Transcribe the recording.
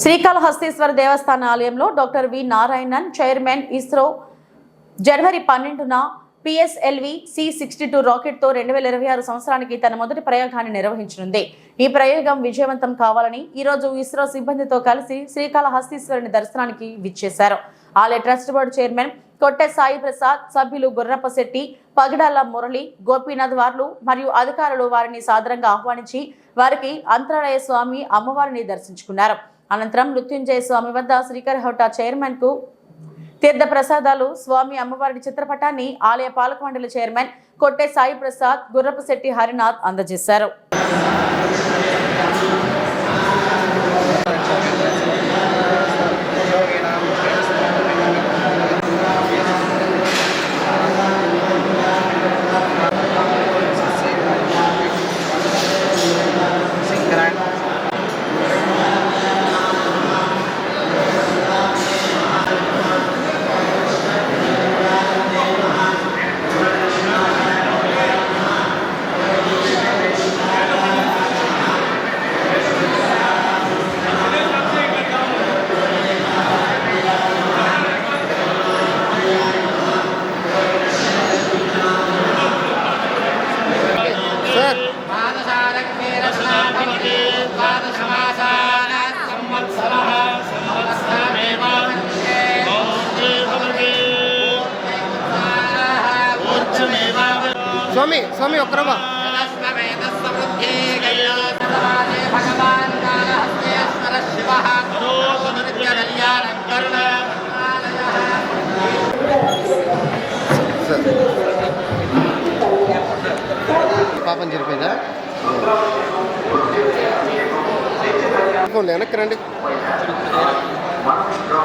శ్రీకాళహస్తీశ్వర దేవస్థాన ఆలయంలో doctor V Narayanan chairman ISRO జనవరి 12న పిఎస్ఎల్వి C-62 రాకెట్ తో 2026 సంవత్సరానికి తన మొదటి ప్రయోగాన్ని నిర్వహించనుంది. ఈ ప్రయోగం విజయవంతం కావాలని ఈ రోజు ఇస్రో సిబ్బందితో కలిసి శ్రీకాళహస్తీశ్వరుని దర్శనానికి విచ్చేశారు. ఆలయ trust board chairman Kotte Sai Prasad, సభ్యులు గుర్రపశెట్టి, పగడాల మురళి, గోపీనాథ్ వార్లు మరియు అధికారులు వారిని సాదరంగా ఆహ్వానించి వారికి అంతరాలయ స్వామి అమ్మవారిని దర్శించుకున్నారు. అనంతరం మృత్యుంజయ స్వామి వద్ద శ్రీకరహోట చైర్మన్ కు తీర్థ ప్రసాదాలు, స్వామి అమ్మవారి చిత్రపటాన్ని ఆలయ పాలక మండలి చైర్మన్ కొట్టె సాయి ప్రసాద్, గుర్రపశెట్టి హరినాథ్ అందజేశారు. स्वामी अक्रवा पापन चलिपोయిందా వెనక్కి రండి.